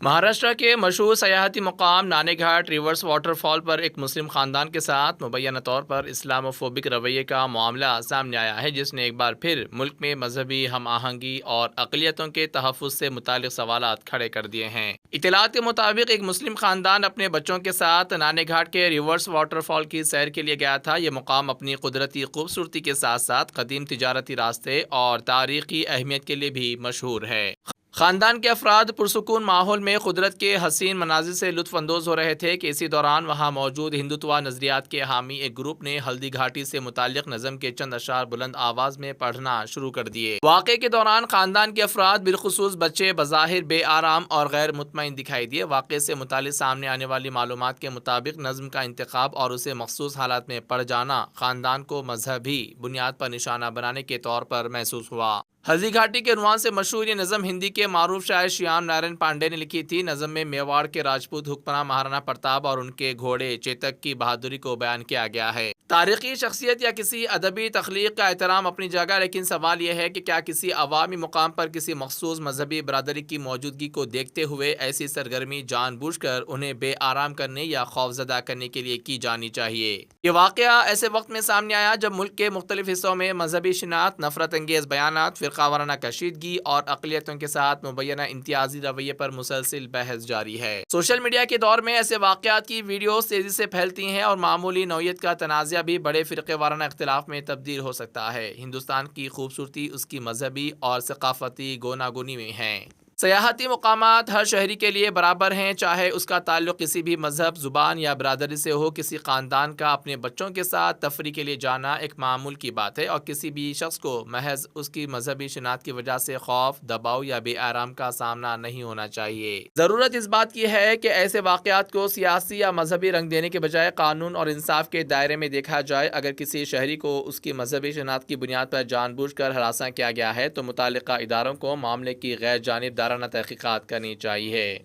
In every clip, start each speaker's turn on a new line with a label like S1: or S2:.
S1: مہاراشٹر کے مشہور سیاحتی مقام نانے گھاٹ ریورس واٹر فال پر ایک مسلم خاندان کے ساتھ مبینہ طور پر اسلاموفوبک رویے کا معاملہ سامنے آیا ہے، جس نے ایک بار پھر ملک میں مذہبی ہم آہنگی اور اقلیتوں کے تحفظ سے متعلق سوالات کھڑے کر دیے ہیں۔ اطلاعات کے مطابق ایک مسلم خاندان اپنے بچوں کے ساتھ نانے گھاٹ کے ریورس واٹر فال کی سیر کے لیے گیا تھا۔ یہ مقام اپنی قدرتی خوبصورتی کے ساتھ ساتھ قدیم تجارتی راستے اور تاریخی اہمیت کے لیے بھی مشہور ہے۔ خاندان کے افراد پرسکون ماحول میں قدرت کے حسین مناظر سے لطف اندوز ہو رہے تھے کہ اسی دوران وہاں موجود ہندوتوا نظریات کے حامی ایک گروپ نے ہلدی گھاٹی سے متعلق نظم کے چند اشعار بلند آواز میں پڑھنا شروع کر دیے۔ واقعے کے دوران خاندان کے افراد بالخصوص بچے بظاہر بے آرام اور غیر مطمئن دکھائی دیے۔ واقعے سے متعلق سامنے آنے والی معلومات کے مطابق نظم کا انتخاب اور اسے مخصوص حالات میں پڑھ جانا خاندان کو مذہبی بنیاد پر نشانہ بنانے کے طور پر محسوس ہوا۔ ہلدی گھاٹی کے عنوان سے مشہور یہ نظم ہندی کے معروف شاعر شیام نارائن پانڈے نے لکھی تھی۔ نظم میں میواڑ کے راجپوت حکمراں مہارانا پرتاپ اور ان کے گھوڑے چیتک کی بہادری کو بیان کیا گیا ہے۔ تاریخی شخصیت یا کسی ادبی تخلیق کا احترام اپنی جگہ، لیکن سوال یہ ہے کہ کیا کسی عوامی مقام پر کسی مخصوص مذہبی برادری کی موجودگی کو دیکھتے ہوئے ایسی سرگرمی جان بوجھ کر انہیں بے آرام کرنے یا خوفزدہ کرنے کے لیے کی جانی چاہیے؟ یہ واقعہ ایسے وقت میں سامنے آیا جب ملک کے مختلف حصوں میں مذہبی شناخت، نفرت انگیز بیانات، فرقہ وارانہ کشیدگی اور اقلیتوں کے ساتھ مبینہ امتیازی رویے پر مسلسل بحث جاری ہے۔ سوشل میڈیا کے دور میں ایسے واقعات کی ویڈیوز تیزی سے پھیلتی ہیں اور معمولی نوعیت کا تنازعہ بھی بڑے فرقے وارانہ اختلاف میں تبدیل ہو سکتا ہے۔ ہندوستان کی خوبصورتی اس کی مذہبی اور ثقافتی گوناگونی میں ہے۔ سیاحتی مقامات ہر شہری کے لیے برابر ہیں، چاہے اس کا تعلق کسی بھی مذہب، زبان یا برادری سے ہو۔ کسی خاندان کا اپنے بچوں کے ساتھ تفریح کے لیے جانا ایک معمول کی بات ہے، اور کسی بھی شخص کو محض اس کی مذہبی شناخت کی وجہ سے خوف، دباؤ یا بے آرام کا سامنا نہیں ہونا چاہیے۔ ضرورت اس بات کی ہے کہ ایسے واقعات کو سیاسی یا مذہبی رنگ دینے کے بجائے قانون اور انصاف کے دائرے میں دیکھا جائے۔ اگر کسی شہری کو اس کی مذہبی شناخت کی بنیاد پر جان بوجھ کر ہراساں کیا گیا ہے تو متعلقہ اداروں کو معاملے کی غیر جانبدارانہ تحقیقات کرنی چاہیے،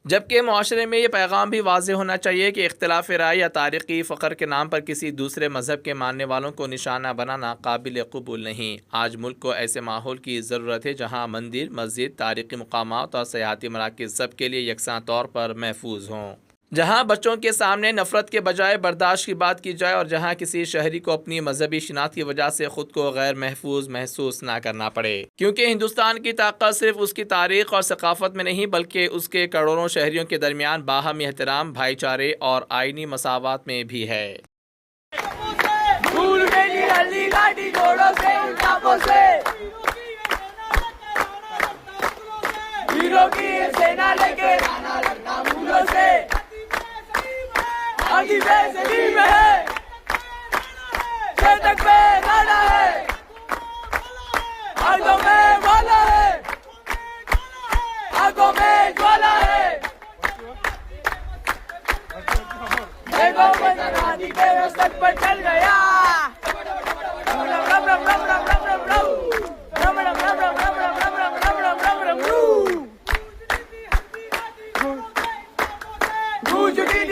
S1: جبکہ معاشرے میں یہ پیغام بھی واضح ہونا چاہیے کہ اختلاف رائے یا تاریخی فخر کے نام پر کسی دوسرے مذہب کے ماننے والوں کو نشانہ بنانا قابل قبول نہیں۔ آج ملک کو ایسے ماحول کی ضرورت ہے جہاں مندر، مسجد، تاریخی مقامات اور سیاحتی مراکز سب کے لیے یکساں طور پر محفوظ ہوں، جہاں بچوں کے سامنے نفرت کے بجائے برداشت کی بات کی جائے، اور جہاں کسی شہری کو اپنی مذہبی شناخت کی وجہ سے خود کو غیر محفوظ محسوس نہ کرنا پڑے، کیونکہ ہندوستان کی طاقت صرف اس کی تاریخ اور ثقافت میں نہیں بلکہ اس کے کروڑوں شہریوں کے درمیان باہمی احترام، بھائی چارے اور آئینی مساوات میں بھی ہے۔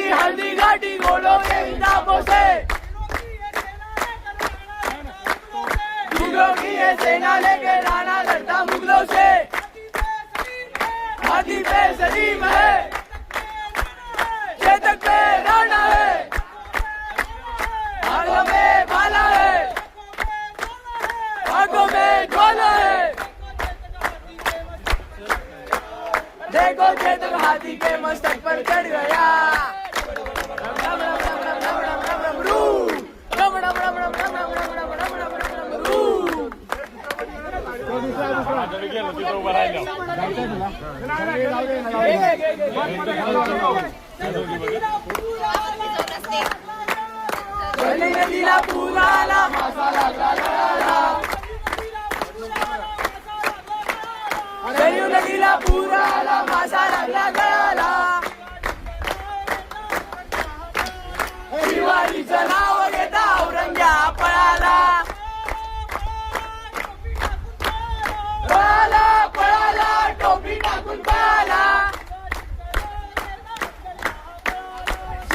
S2: ہلدی گھاٹی گھوڑوں کے ناموں سے مغلوں کی یہ سینا لے کے رانا لڑتا مغلوں سے، ہاتھی پہ سلیم ہے، چیتک پہ رانا ہے، آنکھوں میں بالا ہے، آنکھوں میں جوالا ہے، دیکھو چیتک ہاتھی کے مستق پر چڑھ گیا۔